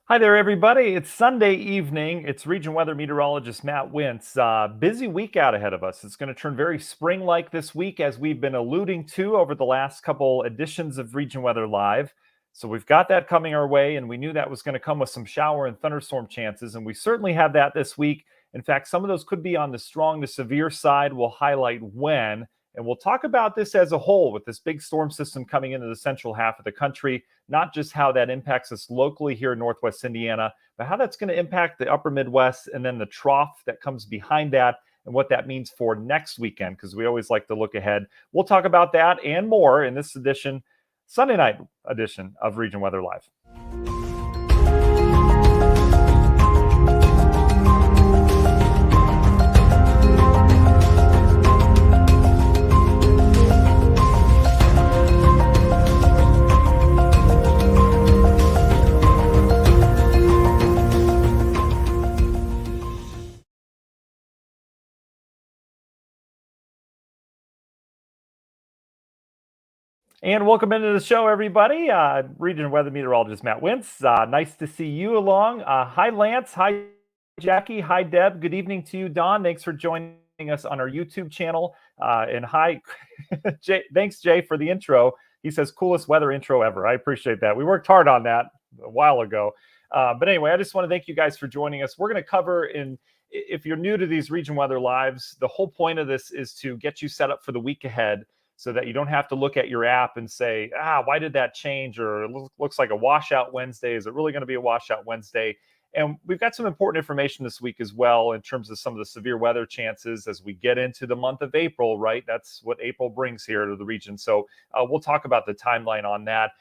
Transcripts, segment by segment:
Hi there, everybody. It's Sunday evening. It's region weather meteorologist Matt Wintz. Busy week out ahead of us. It's going to turn very spring like this week, as we've been alluding to over the last couple editions of Region Weather Live. So we've got that coming our way, and we knew that was going to come with some shower and thunderstorm chances, and we certainly have that this week. In fact, some of those could be on the strong to severe side. We'll highlight when. And we'll talk about this as a whole with this big storm system coming into the central half of the country, not just how that impacts us locally here in Northwest Indiana, but how that's going to impact the upper Midwest and then the trough that comes behind that and what that means for next weekend, because we always like to look ahead. We'll talk about that and more in this edition, Sunday night edition of Region Weather Live. And welcome into the show, everybody. Region Weather Meteorologist Matt Wintz. Nice to see you along. Hi, Lance. Hi, Jackie. Hi, Deb. Good evening to you, Don. Thanks for joining us on our YouTube channel. And hi, Jay. Thanks, Jay, for the intro. He says, coolest weather intro ever. I appreciate that. We worked hard on that a while ago. But anyway, I just want to thank you guys for joining us. We're going to cover if you're new to these Region Weather Lives, the whole point of this is to get you set up for the week ahead, so that you don't have to look at your app and say, why did that change? Or it looks like a washout Wednesday. Is it really going to be a washout Wednesday? And we've got some important information this week as well in terms of some of the severe weather chances as we get into the month of April, right? That's what April brings here to the region. So we'll talk about the timeline on that.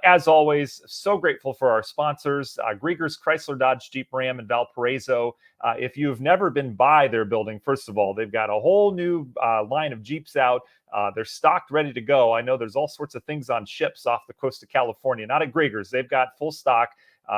As always, so grateful for our sponsors, Grieger's Chrysler Dodge Jeep Ram in Valparaiso. If you've never been by their building, first of all, they've got a whole new line of Jeeps out. They're stocked, ready to go. I know there's all sorts of things on ships off the coast of California, not at Grieger's. They've got full stock.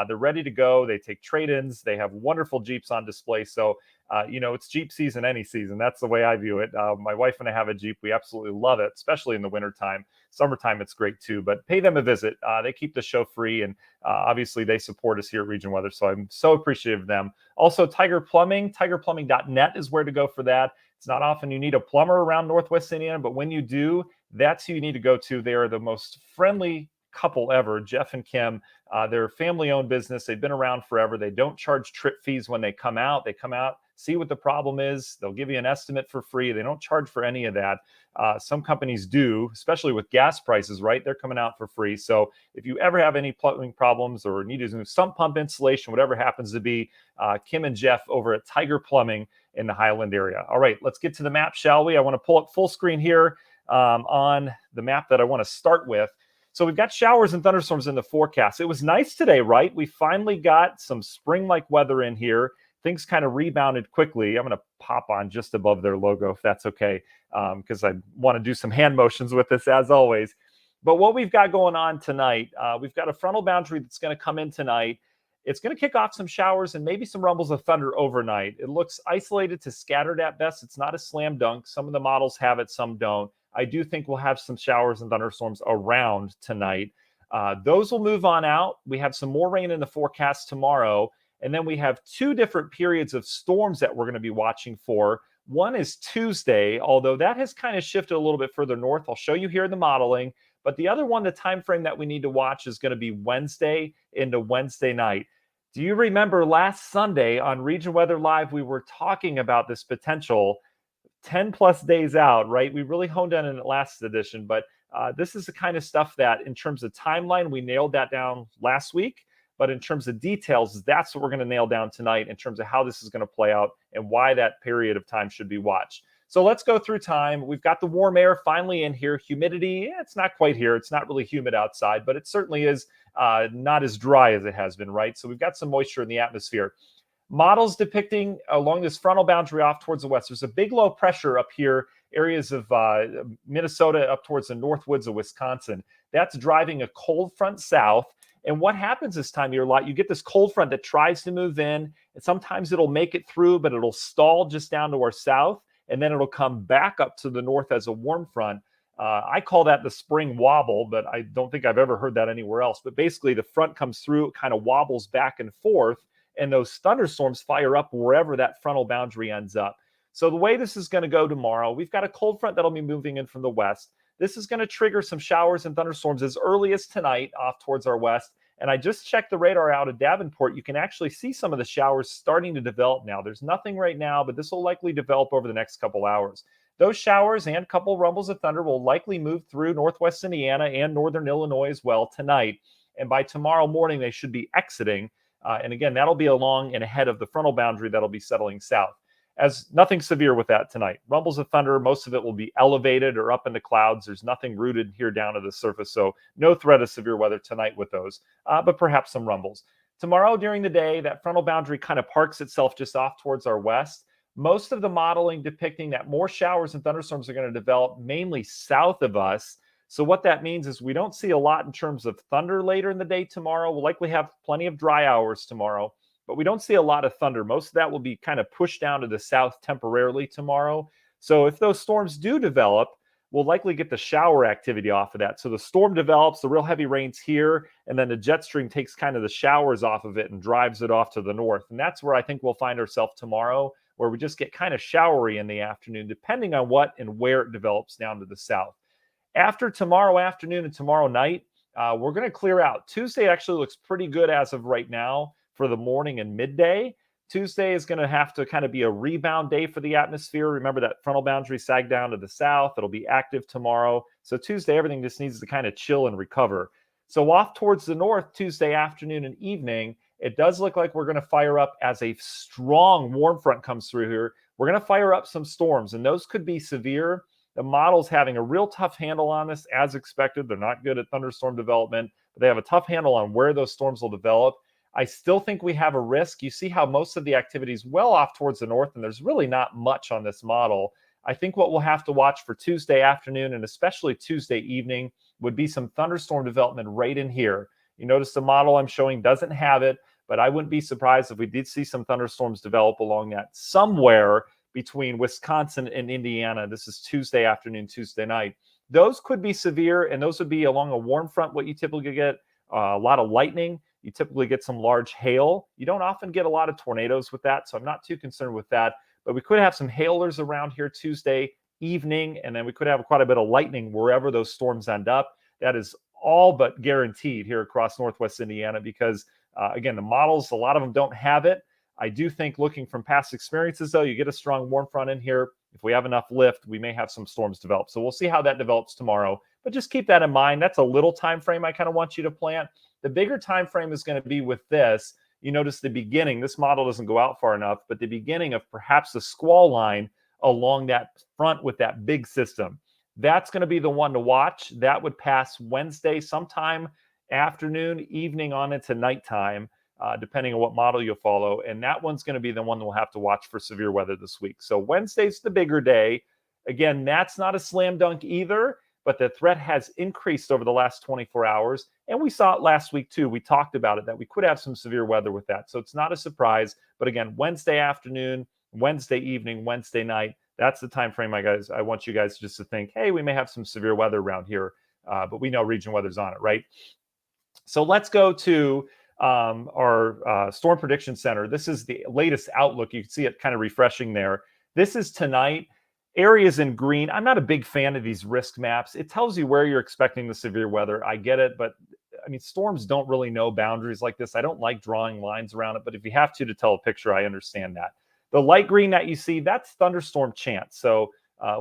They're ready to go. They take trade-ins. They have wonderful Jeeps on display. So, it's Jeep season any season. That's the way I view it. My wife and I have a Jeep. We absolutely love it, especially in the wintertime. Summertime, it's great too. But pay them a visit. They keep the show free, and obviously they support us here at Region Weather. So I'm so appreciative of them. Also, Tiger Plumbing, tigerplumbing.net is where to go for that. It's not often you need a plumber around Northwest Indiana, but when you do, that's who you need to go to. They are the most friendly couple ever, Jeff and Kim. They're a family-owned business. They've been around forever. They don't charge trip fees when they come out. They come out, see what the problem is. They'll give you an estimate for free. They don't charge for any of that. Some companies do, especially with gas prices, right? They're coming out for free. So if you ever have any plumbing problems or need to do sump pump installation, whatever happens to be, Kim and Jeff over at Tiger Plumbing in the Highland area. All right, let's get to the map, shall we? I want to pull up full screen here on the map that I want to start with. So we've got showers and thunderstorms in the forecast. It was nice today, right? We finally got some spring-like weather in here. Things kind of rebounded quickly. I'm going to pop on just above their logo, if that's okay, because I want to do some hand motions with this, as always. But what we've got going on tonight, we've got a frontal boundary that's going to come in tonight. It's going to kick off some showers and maybe some rumbles of thunder overnight. It looks isolated to scattered at best. It's not a slam dunk. Some of the models have it, some don't. I do think we'll have some showers and thunderstorms around tonight. Those will move on out. We have some more rain in the forecast tomorrow. And then we have two different periods of storms that we're going to be watching for. One is Tuesday, although that has kind of shifted a little bit further north. I'll show you here in the modeling. But the other one, the time frame that we need to watch is going to be Wednesday into Wednesday night. Do you remember last Sunday on Region Weather Live, we were talking about this potential 10 plus days out, right? We really honed in the last edition, but this is the kind of stuff that in terms of timeline, we nailed that down last week. But in terms of details, that's what we're going to nail down tonight in terms of how this is going to play out and why that period of time should be watched. So let's go through time. We've got the warm air finally in here. Humidity, it's not quite here. It's not really humid outside, but it certainly is not as dry as it has been, right? So we've got some moisture in the atmosphere. Models depicting along this frontal boundary off towards the west. There's a big low pressure up here, areas of Minnesota up towards the north woods of Wisconsin. That's driving a cold front south. And what happens this time of year a lot, you get this cold front that tries to move in, and sometimes it'll make it through, but it'll stall just down to our south, and then it'll come back up to the north as a warm front. I call that the spring wobble, but I don't think I've ever heard that anywhere else. But basically, the front comes through, it kind of wobbles back and forth, and those thunderstorms fire up wherever that frontal boundary ends up. So the way this is going to go tomorrow, we've got a cold front that'll be moving in from the west. This is going to trigger some showers and thunderstorms as early as tonight off towards our west. And I just checked the radar out of Davenport. You can actually see some of the showers starting to develop now. There's nothing right now, but this will likely develop over the next couple hours. Those showers and a couple rumbles of thunder will likely move through northwest Indiana and northern Illinois as well tonight. And by tomorrow morning, they should be exiting. And again, that'll be along and ahead of the frontal boundary that'll be settling south. As nothing severe with that tonight. Rumbles of thunder, most of it will be elevated or up in the clouds. There's nothing rooted here down to the surface, so no threat of severe weather tonight with those, but perhaps some rumbles. Tomorrow during the day, that frontal boundary kind of parks itself just off towards our west. Most of the modeling depicting that more showers and thunderstorms are going to develop mainly south of us. So what that means is we don't see a lot in terms of thunder later in the day tomorrow. We'll likely have plenty of dry hours tomorrow, but we don't see a lot of thunder. Most of that will be kind of pushed down to the south temporarily tomorrow. So if those storms do develop, we'll likely get the shower activity off of that. So the storm develops, the real heavy rains here, and then the jet stream takes kind of the showers off of it and drives it off to the north. And that's where I think we'll find ourselves tomorrow, where we just get kind of showery in the afternoon, depending on what and where it develops down to the south. After tomorrow afternoon and tomorrow night, we're going to clear out. Tuesday actually looks pretty good as of right now for the morning and midday. Tuesday is going to have to kind of be a rebound day for the atmosphere. Remember that frontal boundary sagged down to the south. It'll be active tomorrow. So Tuesday, everything just needs to kind of chill and recover. So off towards the north, Tuesday afternoon and evening, it does look like we're going to fire up as a strong warm front comes through here. We're going to fire up some storms, and those could be severe. The model's having a real tough handle on this, as expected. They're not good at thunderstorm development, but they have a tough handle on where those storms will develop. I still think we have a risk. You see how most of the activity is well off towards the north, and there's really not much on this model. I think what we'll have to watch for Tuesday afternoon and especially Tuesday evening would be some thunderstorm development right in here. You notice the model I'm showing doesn't have it, but I wouldn't be surprised if we did see some thunderstorms develop along that somewhere between Wisconsin and Indiana. This is Tuesday afternoon, Tuesday night. Those could be severe, and those would be along a warm front, what you typically get, a lot of lightning. You typically get some large hail. You don't often get a lot of tornadoes with that, so I'm not too concerned with that. But we could have some hailers around here Tuesday evening, and then we could have quite a bit of lightning wherever those storms end up. That is all but guaranteed here across northwest Indiana because, again, the models, a lot of them don't have it. I do think looking from past experiences, though, you get a strong warm front in here. If we have enough lift, we may have some storms develop. So we'll see how that develops tomorrow. But just keep that in mind. That's a little time frame I kind of want you to plant. The bigger time frame is going to be with this. You notice the beginning. This model doesn't go out far enough, but the beginning of perhaps the squall line along that front with that big system. That's going to be the one to watch. That would pass Wednesday sometime afternoon, evening on into nighttime, depending on what model you follow. And that one's going to be the one that we'll have to watch for severe weather this week. So Wednesday's the bigger day. Again, that's not a slam dunk either, but the threat has increased over the last 24 hours. And we saw it last week too. We talked about it, that we could have some severe weather with that. So it's not a surprise. But again, Wednesday afternoon, Wednesday evening, Wednesday night, that's the time frame, I want you guys just to think, hey, we may have some severe weather around here, but we know region weather's on it, right? So let's go to our Storm Prediction Center. This is the latest outlook. You can see it kind of refreshing there. This is tonight. Areas in green. I'm not a big fan of these risk maps. It tells you where you're expecting the severe weather. I get it, but I mean, storms don't really know boundaries like this. I don't like drawing lines around it, but if you have to tell a picture, I understand that. The light green that you see, that's thunderstorm chance. So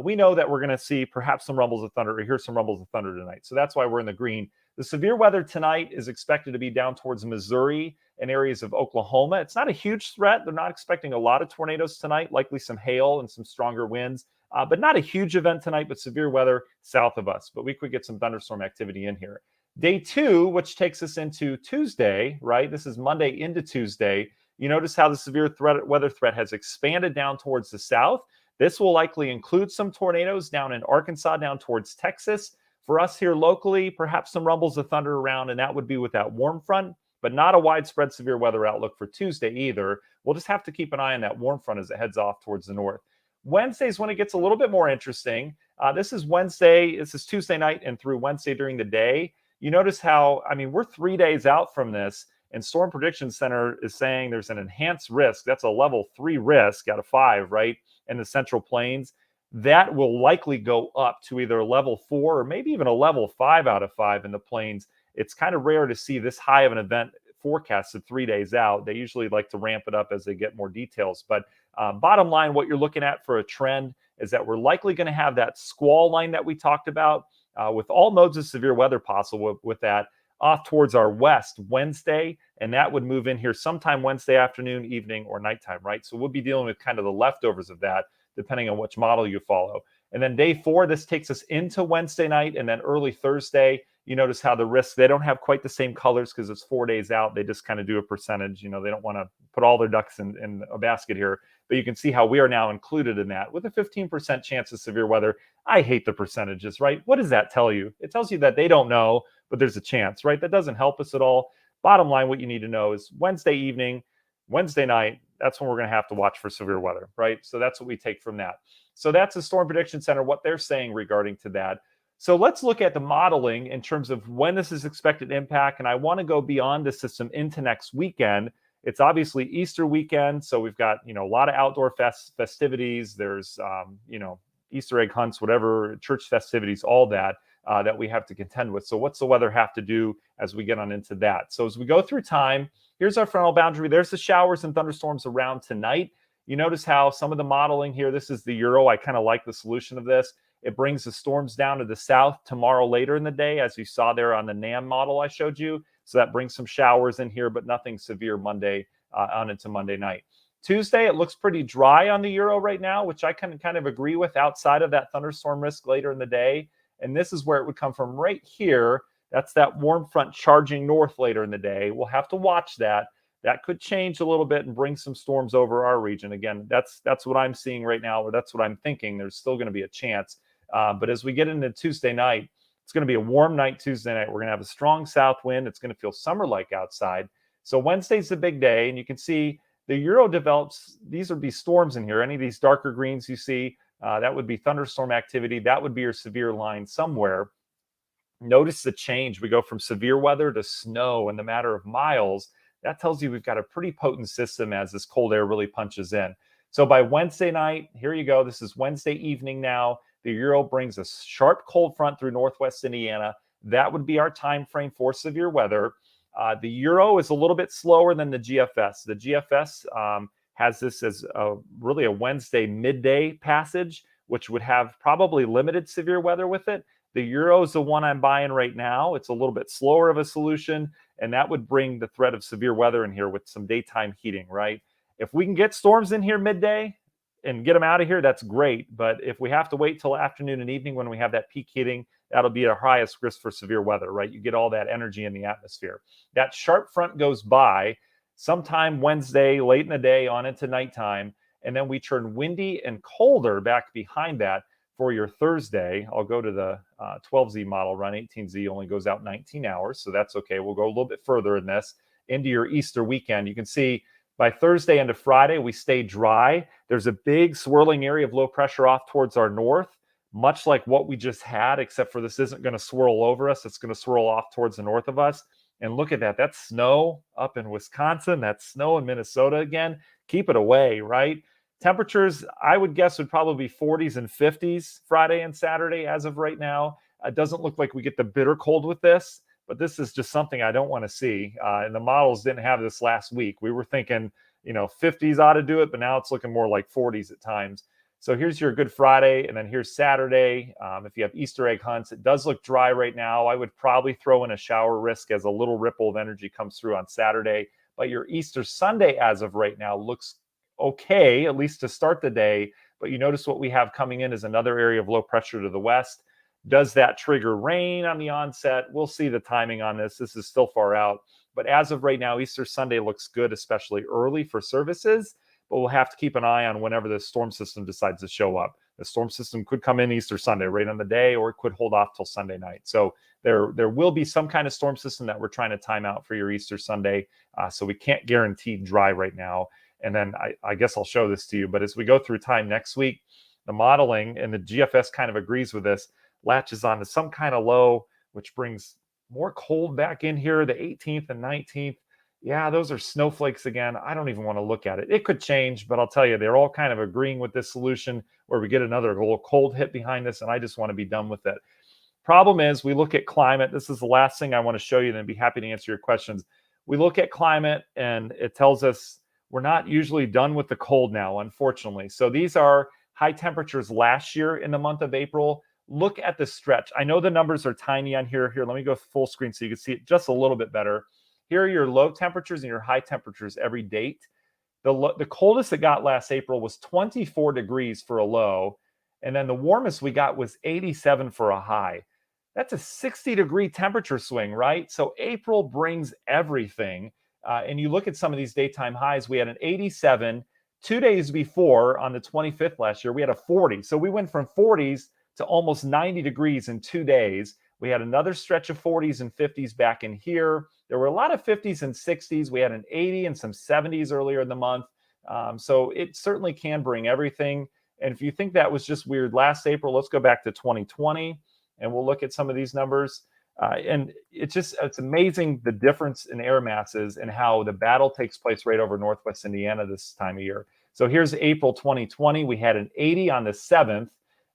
we know that we're going to see perhaps some rumbles of thunder or hear some rumbles of thunder tonight. So that's why we're in the green. The severe weather tonight is expected to be down towards Missouri and areas of Oklahoma. It's not a huge threat. They're not expecting a lot of tornadoes tonight, likely some hail and some stronger winds. But not a huge event tonight, but severe weather south of us. But we could get some thunderstorm activity in here. Day 2, which takes us into Tuesday, right? This is Monday into Tuesday. You notice how the severe weather threat has expanded down towards the south. This will likely include some tornadoes down in Arkansas, down towards Texas. For us here locally, perhaps some rumbles of thunder around, and that would be with that warm front, but not a widespread severe weather outlook for Tuesday either. We'll just have to keep an eye on that warm front as it heads off towards the north. Wednesday is when it gets a little bit more interesting. This is Wednesday. This is Tuesday night and through Wednesday during the day. You notice how, I mean, we're 3 days out from this, and Storm Prediction Center is saying there's an enhanced risk. That's a level 3 risk out of 5, right? In the Central Plains. That will likely go up to either a level 4 or maybe even a level 5 out of 5 in the plains. It's kind of rare to see this high of an event forecasted 3 days out. They usually like to ramp it up as they get more details. But bottom line, what you're looking at for a trend is that we're likely going to have that squall line that we talked about with all modes of severe weather possible with that off towards our west Wednesday, and that would move in here sometime Wednesday afternoon, evening, or nighttime, right? So we'll be dealing with kind of the leftovers of that, depending on which model you follow. And then day 4, this takes us into Wednesday night, and then early Thursday, you notice how the risks, they don't have quite the same colors because it's 4 days out. They just kind of do a percentage. You know, they don't want to put all their ducks in a basket here. But you can see how we are now included in that with a 15% chance of severe weather. I hate the percentages, right? What does that tell you? It tells you that they don't know, but there's a chance, right? That doesn't help us at all. Bottom line, what you need to know is Wednesday evening, Wednesday night, that's when we're going to have to watch for severe weather, right? So that's what we take from that. So that's the Storm Prediction Center, what they're saying regarding to that. So let's look at the modeling in terms of when this is expected impact. And I want to go beyond the system into next weekend. It's obviously Easter weekend. So we've got, a lot of outdoor festivities. There's, Easter egg hunts, whatever, church festivities, all that we have to contend with. So what's the weather have to do as we get on into that? So as we go through time, here's our frontal boundary. There's the showers and thunderstorms around tonight. You notice how some of the modeling here, this is the Euro. I kind of like the solution of this. It brings the storms down to the south tomorrow later in the day, as you saw there on the NAM model I showed you. So that brings some showers in here, but nothing severe Monday on into Monday night. Tuesday, it looks pretty dry on the Euro right now, which I can kind of agree with outside of that thunderstorm risk later in the day. And this is where it would come from right here. That's that warm front charging north later in the day. We'll have to watch that. That could change a little bit and bring some storms over our region. Again, that's what I'm seeing right now, or that's what I'm thinking. There's still going to be a chance. But as we get into Tuesday night, it's going to be a warm night Tuesday night. We're going to have a strong south wind. It's going to feel summer-like outside. So Wednesday's the big day, and you can see the Euro develops. These would be storms in here. Any of these darker greens you see, that would be thunderstorm activity. That would be your severe line somewhere. Notice the change. We go from severe weather to snow in the matter of miles. That tells you we've got a pretty potent system as this cold air really punches in. So by Wednesday night, here you go. This is Wednesday evening now. The Euro brings a sharp cold front through northwest Indiana. That would be our time frame for severe weather. The Euro is a little bit slower than the GFS. The GFS has this as really a Wednesday midday passage, which would have probably limited severe weather with it. The Euro is the one I'm buying right now. It's a little bit slower of a solution, and that would bring the threat of severe weather in here with some daytime heating, right? If we can get storms in here midday and get them out of here, that's great. But if we have to wait till afternoon and evening when we have that peak heating, that'll be our highest risk for severe weather, right? You get all that energy in the atmosphere. That sharp front goes by sometime Wednesday, late in the day on into nighttime, and then we turn windy and colder back behind that for your Thursday. I'll go to the 12Z model run. 18Z only goes out 19 hours, so that's okay. We'll go a little bit further in this into your Easter weekend. You can see by Thursday into Friday, we stay dry. There's a big swirling area of low pressure off towards our north, much like what we just had, except for this isn't going to swirl over us. It's going to swirl off towards the north of us. And look at that. That's snow up in Wisconsin. That's snow in Minnesota again. Keep it away, right? Temperatures, I would guess, would probably be 40s and 50s Friday and Saturday as of right now. It doesn't look like we get the bitter cold with this, but this is just something I don't want to see. And the models didn't have this last week. We were thinking, 50s ought to do it, but now it's looking more like 40s at times. So here's your Good Friday, and then here's Saturday. If you have Easter egg hunts, it does look dry right now. I would probably throw in a shower risk as a little ripple of energy comes through on Saturday. But your Easter Sunday, as of right now, looks okay, at least to start the day. But you notice what we have coming in is another area of low pressure to the west. Does that trigger rain on the onset? We'll see the timing on this. This is still far out. But as of right now, Easter Sunday looks good, especially early for services. But we'll have to keep an eye on whenever the storm system decides to show up. The storm system could come in Easter Sunday right on the day, or it could hold off till Sunday night. So there will be some kind of storm system that we're trying to time out for your Easter Sunday. So we can't guarantee dry right now. And then I guess I'll show this to you. But as we go through time next week, the modeling, and the GFS kind of agrees with this, latches onto some kind of low, which brings more cold back in here, the 18th and 19th. Yeah, those are snowflakes again. I don't even want to look at it. It could change, but I'll tell you, they're all kind of agreeing with this solution where we get another little cold hit behind us, and I just want to be done with it. Problem is, we look at climate. This is the last thing I want to show you, then be happy to answer your questions. We look at climate, and it tells us we're not usually done with the cold now, unfortunately. So these are high temperatures last year in the month of April. Look at the stretch. I know the numbers are tiny on here. Here, let me go full screen so you can see it just a little bit better. Here are your low temperatures and your high temperatures every date. The coldest it got last April was 24 degrees for a low. And then the warmest we got was 87 for a high. That's a 60-degree temperature swing, right? So April brings everything. And you look at some of these daytime highs, we had an 87. 2 days before, on the 25th last year, we had a 40. So we went from 40s to almost 90 degrees in 2 days. We had another stretch of 40s and 50s back in here. There were a lot of 50s and 60s. We had an 80 and some 70s earlier in the month. So it certainly can bring everything. And if you think that was just weird last April, let's go back to 2020 and we'll look at some of these numbers. And it's amazing the difference in air masses and how the battle takes place right over Northwest Indiana this time of year. So here's April 2020. We had an 80 on the 7th.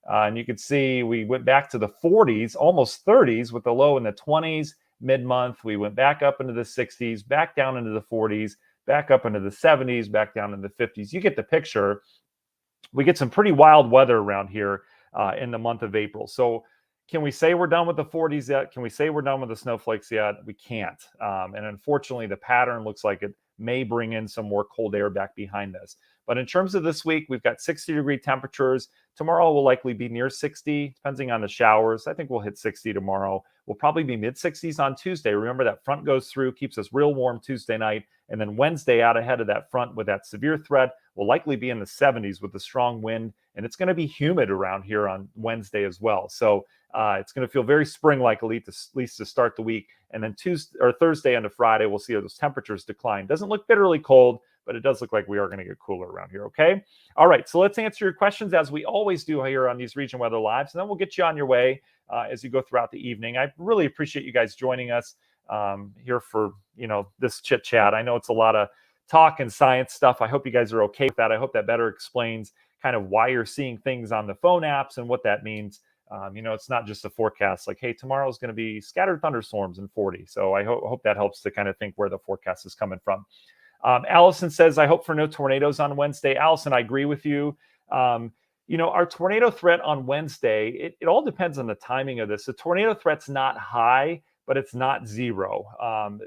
And you can see we went back to the 40s, almost 30s, with the low in the 20s. Mid-month, we went back up into the 60s, back down into the 40s, back up into the 70s, back down into the 50s. You get the picture. We get some pretty wild weather around here in the month of April. So can we say we're done with the 40s yet? Can we say we're done with the snowflakes yet? We can't. And unfortunately, the pattern looks like it may bring in some more cold air back behind this. But in terms of this week, we've got 60-degree temperatures. Tomorrow will likely be near 60, depending on the showers. I think we'll hit 60 tomorrow. We'll probably be mid-60s on Tuesday. Remember, that front goes through, keeps us real warm Tuesday night. And then Wednesday, out ahead of that front with that severe threat, will likely be in the 70s with the strong wind. And it's going to be humid around here on Wednesday as well. So it's going to feel very spring-like, at least to start the week. And then Tuesday or Thursday into Friday, we'll see those temperatures decline. Doesn't look bitterly cold, but it does look like we are going to get cooler around here, okay? All right, so let's answer your questions as we always do here on these Region Weather Lives, and then we'll get you on your way as you go throughout the evening. I really appreciate you guys joining us here for, this chit-chat. I know it's a lot of talk and science stuff. I hope you guys are okay with that. I hope that better explains kind of why you're seeing things on the phone apps and what that means. It's not just a forecast like, hey, tomorrow is going to be scattered thunderstorms and 40. So I hope that helps to kind of think where the forecast is coming from. Allison says, I hope for no tornadoes on Wednesday. Allison, I agree with you. Our tornado threat on Wednesday, it all depends on the timing of this. The tornado threat's not high, but it's not zero.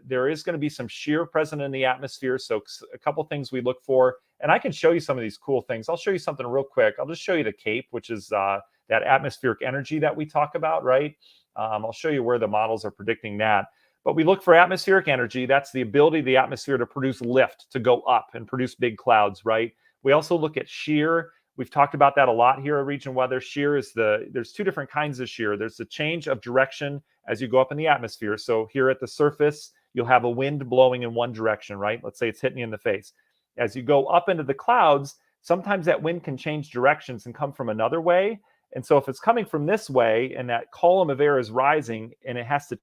There is going to be some shear present in the atmosphere. So a couple things we look for, and I can show you some of these cool things. I'll show you something real quick. I'll just show you the CAPE, which is that atmospheric energy that we talk about, right? I'll show you where the models are predicting that. But we look for atmospheric energy. That's the ability of the atmosphere to produce lift, to go up and produce big clouds, right? We also look at shear. We've talked about that a lot here at Region Weather. Shear is there's two different kinds of shear. There's the change of direction as you go up in the atmosphere. So here at the surface, you'll have a wind blowing in one direction, right? Let's say it's hitting you in the face. As you go up into the clouds, sometimes that wind can change directions and come from another way. And so if it's coming from this way and that column of air is rising and it has to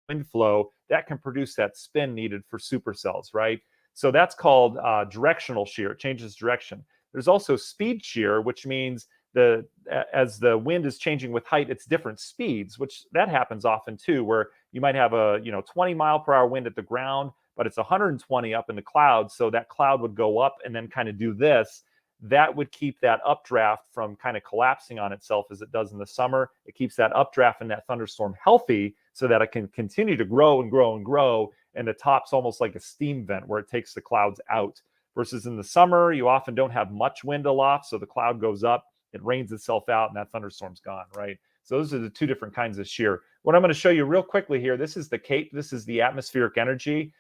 wind flow, that can produce that spin needed for supercells, right? So that's called directional shear. It changes direction. There's also speed shear, which means as the wind is changing with height, it's different speeds, which that happens often too, where you might have a 20 mile per hour wind at the ground, but it's 120 up in the clouds. So that cloud would go up and then kind of do this. That would keep that updraft from kind of collapsing on itself as it does in the summer. It keeps that updraft and that thunderstorm healthy so that it can continue to grow and grow and grow. And the top's almost like a steam vent where it takes the clouds out. Versus in the summer, you often don't have much wind aloft, so the cloud goes up, it rains itself out, and that thunderstorm's gone, right? So those are the two different kinds of shear. What I'm going to show you real quickly here, this is the CAPE, this is the atmospheric energy.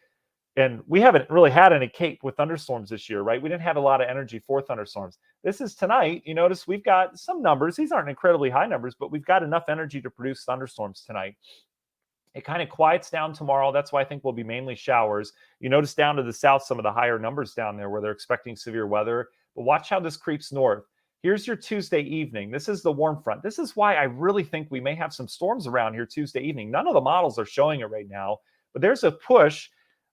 And we haven't really had any CAPE with thunderstorms this year, right? We didn't have a lot of energy for thunderstorms. This is tonight. You notice we've got some numbers. These aren't incredibly high numbers, but we've got enough energy to produce thunderstorms tonight. It kind of quiets down tomorrow. That's why I think we'll be mainly showers. You notice down to the south some of the higher numbers down there where they're expecting severe weather. But watch how this creeps north. Here's your Tuesday evening. This is the warm front. This is why I really think we may have some storms around here Tuesday evening. None of the models are showing it right now, but there's a push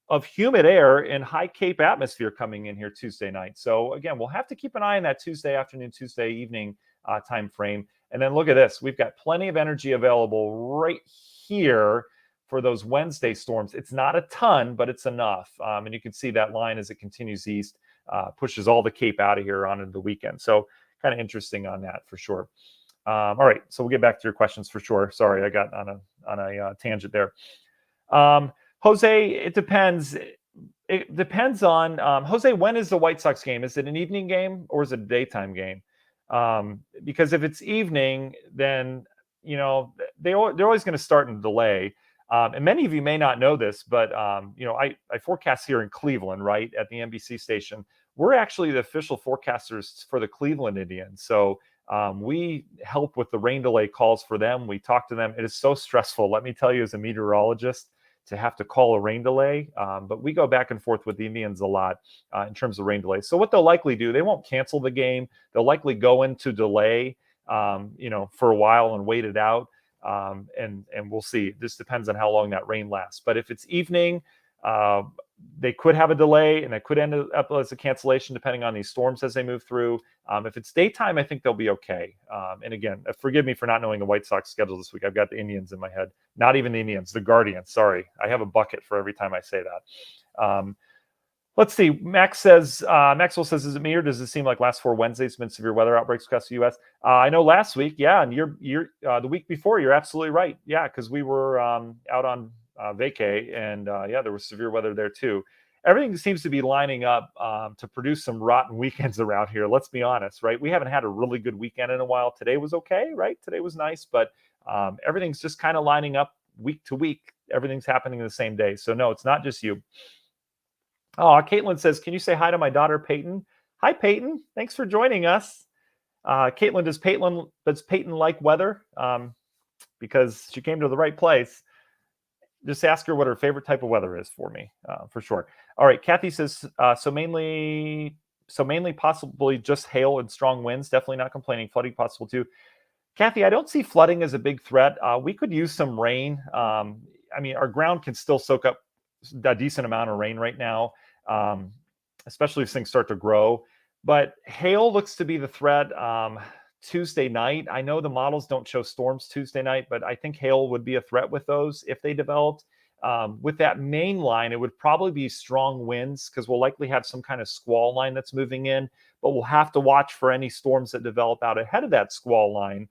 of humid air and high Cape atmosphere coming in here Tuesday night. So again, we'll have to keep an eye on that Tuesday afternoon, Tuesday evening time frame. And then look at this. We've got plenty of energy available right here for those Wednesday storms. It's not a ton, but it's enough. And you can see that line as it continues east, pushes all the Cape out of here on into the weekend. So kind of interesting on that for sure. All right, so we'll get back to your questions for sure. Sorry, I got on a tangent there. Jose, it depends. It depends on Jose. When is the White Sox game? Is it an evening game or is it a daytime game? Because if it's evening, then they're always going to start in delay. And many of you may not know this, but I forecast here in Cleveland, right at the NBC station. We're actually the official forecasters for the Cleveland Indians. So we help with the rain delay calls for them. We talk to them. It is so stressful, let me tell you, as a meteorologist, to have to call a rain delay. But we go back and forth with the Indians a lot in terms of rain delays. So what they'll likely do, they won't cancel the game. They'll likely go into delay, for a while and wait it out. And we'll see. This depends on how long that rain lasts. But if it's evening, they could have a delay and it could end up as a cancellation depending on these storms as they move through. If it's daytime, I think they'll be okay. And again, forgive me for not knowing the White Sox schedule this week. I've got the Indians in my head. Not even the Indians, the Guardians. Sorry. I have a bucket for every time I say that. Let's see. Maxwell says, is it me or does it seem like last 4 Wednesdays have been severe weather outbreaks across the U.S.? I know last week, yeah, and you're the week before, you're absolutely right. Yeah, because we were out on vacay, and there was severe weather there too. Everything seems to be lining up to produce some rotten weekends around here. Let's be honest, right? We haven't had a really good weekend in a while. Today was okay, right? Today was nice, but everything's just kind of lining up week to week. Everything's happening the same day. So no, it's not just you. Oh, Caitlin says, can you say hi to my daughter, Peyton? Hi, Peyton. Thanks for joining us. Caitlin, does Peyton like weather? Because she came to the right place. Just ask her what her favorite type of weather is for me, for sure. All right, Kathy says, so mainly possibly just hail and strong winds. Definitely not complaining. Flooding possible too. Kathy, I don't see flooding as a big threat. We could use some rain. Our ground can still soak up a decent amount of rain right now, especially if things start to grow. But hail looks to be the threat Tuesday night. I know the models don't show storms Tuesday night, but I think hail would be a threat with those if they developed. With that main line, it would probably be strong winds because we'll likely have some kind of squall line that's moving in, but we'll have to watch for any storms that develop out ahead of that squall line.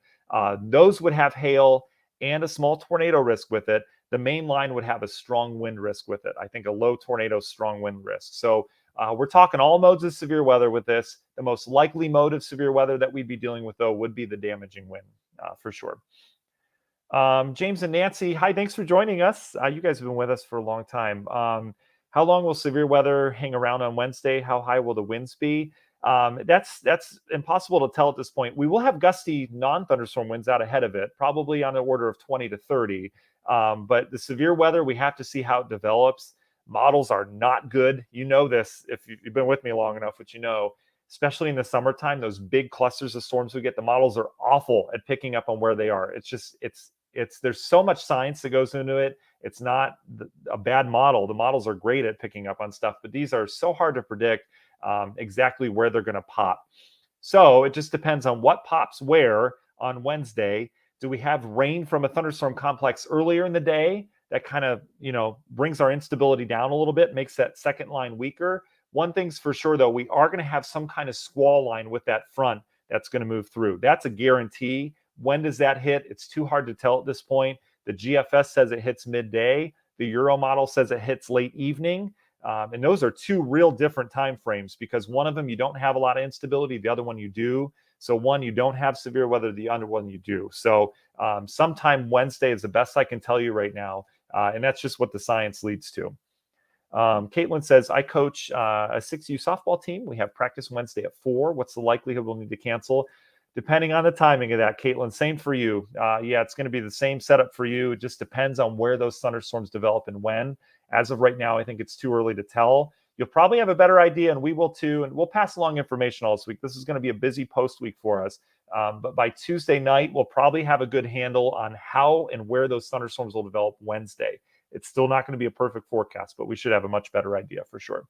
Those would have hail and a small tornado risk with it. The main line would have a strong wind risk with it. I think a low tornado, strong wind risk. So we're talking all modes of severe weather with this. The most likely mode of severe weather that we'd be dealing with, though, would be the damaging wind for sure. James and Nancy, hi, thanks for joining us. You guys have been with us for a long time. How long will severe weather hang around on Wednesday? How high will the winds be? That's impossible to tell at this point. We will have gusty non-thunderstorm winds out ahead of it, probably on the order of 20 to 30. But the severe weather, we have to see how it develops. Models are not good. You know this if you've been with me long enough, which especially in the summertime, those big clusters of storms we get, the models are awful at picking up on where they are. There's so much science that goes into it. It's not a bad model. The models are great at picking up on stuff, but these are so hard to predict exactly where they're going to pop. So it just depends on what pops where on Wednesday. Do we have rain from a thunderstorm complex earlier in the day that kind of, brings our instability down a little bit, makes that second line weaker? One thing's for sure, though, we are going to have some kind of squall line with that front that's going to move through. That's a guarantee. When does that hit? It's too hard to tell at this point. The GFS says it hits midday. The Euro model says it hits late evening. And those are two real different time frames because one of them you don't have a lot of instability. The other one you do. So one, you don't have severe weather. The other one you do. So sometime Wednesday is the best I can tell you right now. And that's just what the science leads to. Caitlin says, I coach a 6U softball team. We have practice Wednesday at 4. What's the likelihood we'll need to cancel? Depending on the timing of that, Caitlin, same for you. It's going to be the same setup for you. It just depends on where those thunderstorms develop and when. As of right now, I think it's too early to tell. you'll probably have a better idea, and we will too. And we'll pass along information all this week. This is going to be a busy post week for us. But by Tuesday night, we'll probably have a good handle on how and where those thunderstorms will develop Wednesday. It's still not going to be a perfect forecast, but we should have a much better idea for sure.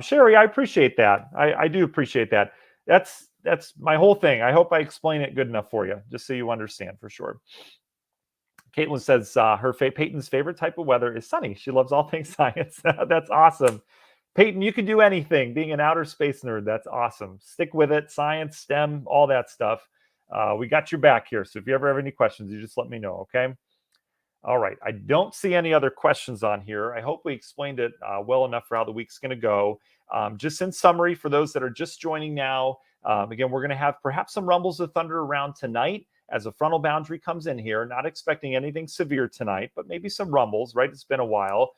Sherry, I appreciate that. I do appreciate that. That's my whole thing. I hope I explain it good enough for you, just so you understand for sure. Caitlin says Peyton's favorite type of weather is sunny. She loves all things science. That's awesome. Peyton, you can do anything. Being an outer space nerd, that's awesome. Stick with it. Science, STEM, all that stuff. We got your back here. So if you ever have any questions, you just let me know, okay? All right. I don't see any other questions on here. I hope we explained it well enough for how the week's going to go. Just in summary, for those that are just joining now, again, we're going to have perhaps some rumbles of thunder around tonight as a frontal boundary comes in here. Not expecting anything severe tonight, but maybe some rumbles, right? It's been a while.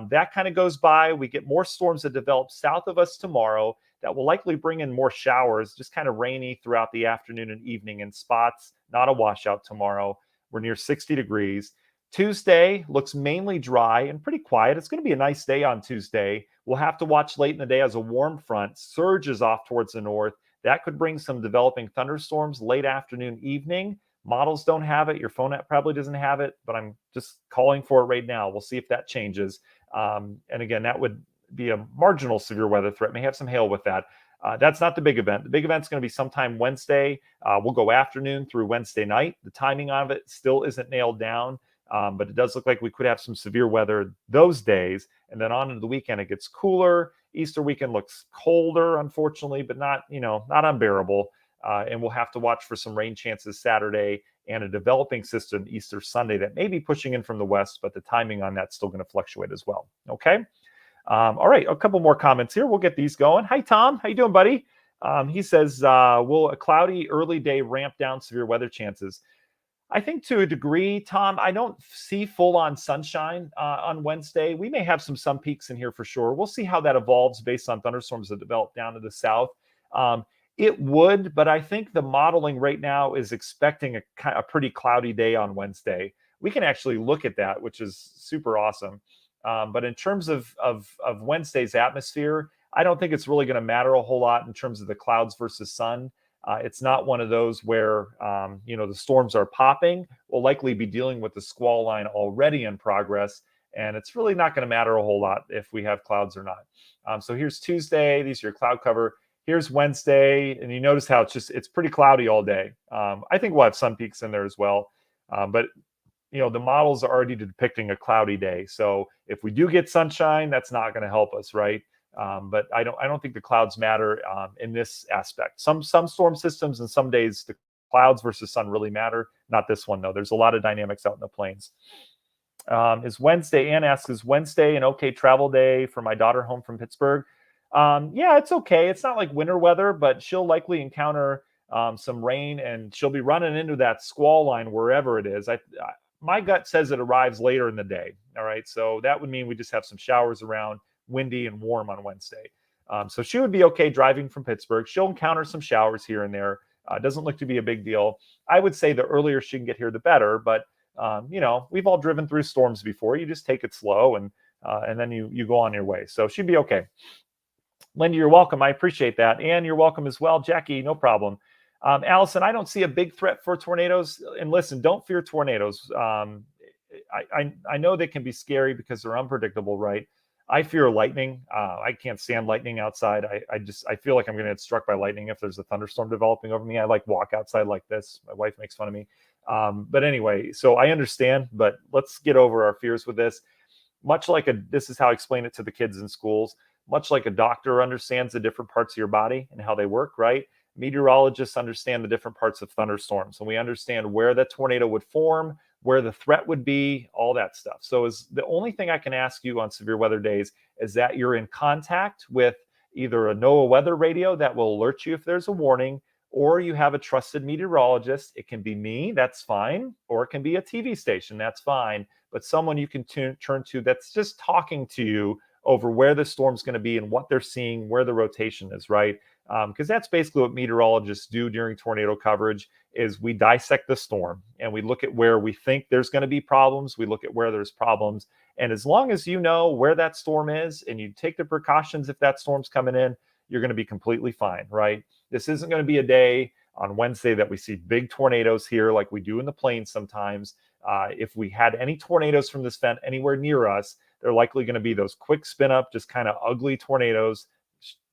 That kind of goes by. We get more storms that develop south of us tomorrow that will likely bring in more showers, just kind of rainy throughout the afternoon and evening in spots. Not a washout tomorrow. We're near 60 degrees. Tuesday looks mainly dry and pretty quiet. It's going to be a nice day on Tuesday. We'll have to watch late in the day as a warm front surges off towards the north. That could bring some developing thunderstorms late afternoon, evening. Models don't have it. Your phone app probably doesn't have it, but I'm just calling for it right now. We'll see if that changes. And again, that would be a marginal severe weather threat. May have some hail with that. That's not the big event. The big event's going to be sometime Wednesday. We'll go afternoon through Wednesday night. The timing of it still isn't nailed down. But it does look like we could have some severe weather those days. And then on into the weekend, it gets cooler. Easter weekend looks colder, unfortunately, but not unbearable. And we'll have to watch for some rain chances Saturday and a developing system Easter Sunday that may be pushing in from the west, but the timing on that's still going to fluctuate as well. Okay. All right. A couple more comments here. We'll get these going. Hi, Tom. How you doing, buddy? He says, will a cloudy early day ramp down severe weather chances? I think to a degree, Tom, I don't see full-on sunshine on Wednesday. We may have some sun peaks in here for sure. We'll see how that evolves based on thunderstorms that develop down to the south. It would, but I think the modeling right now is expecting a pretty cloudy day on Wednesday. We can actually look at that, which is super awesome. But in terms of Wednesday's atmosphere, I don't think it's really going to matter a whole lot in terms of the clouds versus sun. It's not one of those where, the storms are popping. We'll likely be dealing with the squall line already in progress, and it's really not going to matter a whole lot if we have clouds or not. So here's Tuesday. These are your cloud cover. Here's Wednesday, and you notice how it's pretty cloudy all day. I think we'll have sun peaks in there as well. But the models are already depicting a cloudy day. So if we do get sunshine, that's not going to help us, right? But I don't think the clouds matter in this aspect. Some storm systems and some days the clouds versus sun really matter. Not this one though. There's a lot of dynamics out in the plains. Is Wednesday? Ann asks, is Wednesday an okay travel day for my daughter home from Pittsburgh? Yeah, it's okay. It's not like winter weather, but she'll likely encounter some rain, and she'll be running into that squall line wherever it is. My gut says it arrives later in the day. All right, so that would mean we just have some showers around. Windy and warm on Wednesday. So she would be okay driving from Pittsburgh. She'll encounter some showers here and there. Doesn't look to be a big deal. I would say the earlier she can get here, the better. But, we've all driven through storms before. You just take it slow and then you go on your way. So she'd be okay. Linda, you're welcome. I appreciate that. And you're welcome as well. Jackie, no problem. Allison, I don't see a big threat for tornadoes. And listen, don't fear tornadoes. I know they can be scary because they're unpredictable, right? I fear lightning. I can't stand lightning outside. I feel like I'm going to get struck by lightning if there's a thunderstorm developing over me. I walk outside like this. My wife makes fun of me. But anyway, so I understand, but let's get over our fears with this. This is how I explain it to the kids in schools. Much like a doctor understands the different parts of your body and how they work, right? Meteorologists understand the different parts of thunderstorms, and we understand where the tornado would form, where the threat would be, all that stuff. So is the only thing I can ask you on severe weather days is that you're in contact with either a NOAA weather radio that will alert you if there's a warning, or you have a trusted meteorologist. It can be me, that's fine, or it can be a TV station, that's fine, but someone you can turn to that's just talking to you over where the storm's going to be and what they're seeing, where the rotation is, right? Because that's basically what meteorologists do during tornado coverage is we dissect the storm and we look at where we think there's going to be problems. We look at where there's problems, And as long as you know where that storm is and you take the precautions if that storm's coming in, you're going to be completely fine, right? This isn't going to be a day on Wednesday that we see big tornadoes here like we do in the plains sometimes. If we had any tornadoes from this vent anywhere near us, they're likely going to be those quick spin up, just kind of ugly tornadoes.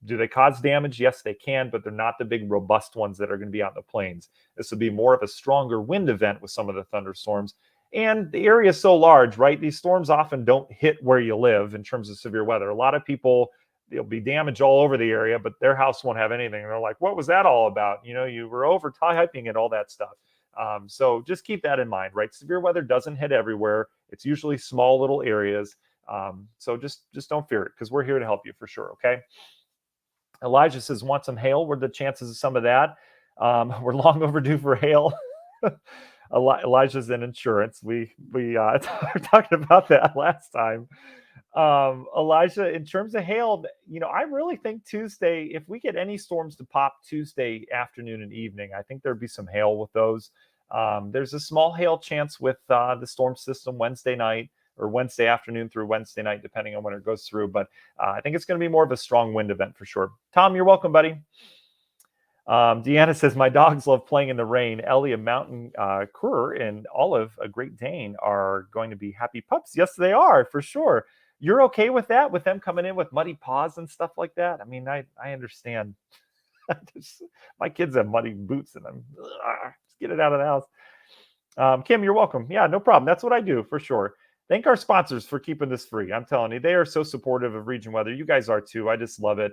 Do they cause damage? Yes, they can, but they're not the big robust ones that are going to be out in the plains. This would be more of a stronger wind event with some of the thunderstorms. And the area is so large, right? These storms often don't hit where you live in terms of severe weather. A lot of people, there'll be damage all over the area, but their house won't have anything. And they're like, what was that all about? You were over hyping it, all that stuff. So just keep that in mind, right? Severe weather doesn't hit everywhere. It's usually small little areas. So just don't fear it, because we're here to help you for sure. Okay. Elijah says, want some hail? What are the chances of some of that? We're long overdue for hail. Elijah's in insurance. We talked about that last time. Elijah, in terms of hail, I really think Tuesday, if we get any storms to pop Tuesday afternoon and evening, I think there'd be some hail with those. There's a small hail chance with the storm system Wednesday night or Wednesday afternoon through Wednesday night, depending on when it goes through. But I think it's going to be more of a strong wind event for sure. Tom, you're welcome, buddy. Deanna says, my dogs love playing in the rain. Ellie, a mountain cur, and Olive, a Great Dane, are going to be happy pups. Yes, they are, for sure. You're okay with that, with them coming in with muddy paws and stuff like that? I mean, I understand. My kids have muddy boots in them. Just get it out of the house. Kim, you're welcome. Yeah, no problem. That's what I do, for sure. Thank our sponsors for keeping this free. I'm telling you, they are so supportive of Region Weather. You guys are too. I just love it.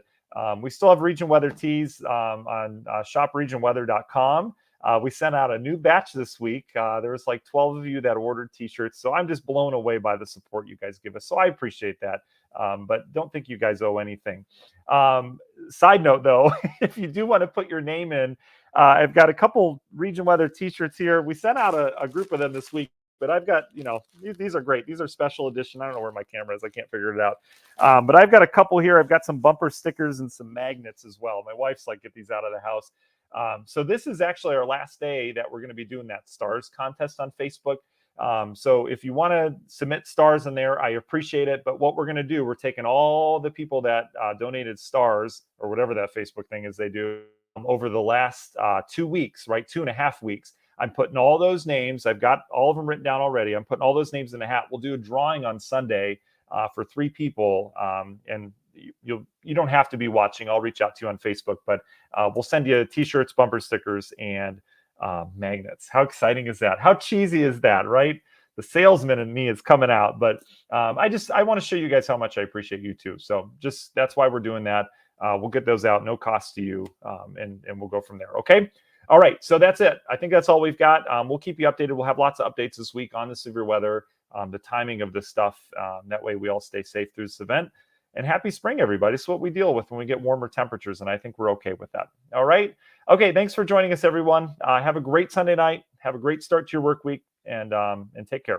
We still have Region Weather tees on shopregionweather.com. We sent out a new batch this week. There was like 12 of you that ordered t-shirts. So I'm just blown away by the support you guys give us. So I appreciate that. But don't think you guys owe anything. Side note, though, if you do want to put your name in, I've got a couple Region Weather t-shirts here. We sent out a group of them this week. But I've got, these are great. These are special edition. I don't know where my camera is. I can't figure it out. But I've got a couple here. I've got some bumper stickers and some magnets as well. My wife's like, get these out of the house. So this is actually our last day that we're going to be doing that stars contest on Facebook. So if you want to submit stars in there, I appreciate it. But what we're going to do, we're taking all the people that donated stars or whatever that Facebook thing is they do over the last 2 weeks, right? 2.5 weeks. I'm putting all those names. I've got all of them written down already. I'm putting all those names in a hat. We'll do a drawing on Sunday for 3 people. And you don't have to be watching. I'll reach out to you on Facebook, but we'll send you t-shirts, bumper stickers, and magnets. How exciting is that? How cheesy is that, right? The salesman in me is coming out, but I want to show you guys how much I appreciate you too. So that's why we're doing that. We'll get those out, no cost to you, and we'll go from there. Okay. All right, so that's it. I think that's all we've got. We'll keep you updated. We'll have lots of updates this week on the severe weather, the timing of this stuff. That way we all stay safe through this event. And happy spring, everybody. It's what we deal with when we get warmer temperatures, and I think we're okay with that. All right? Okay, thanks for joining us, everyone. Have a great Sunday night. Have a great start to your work week, and take care.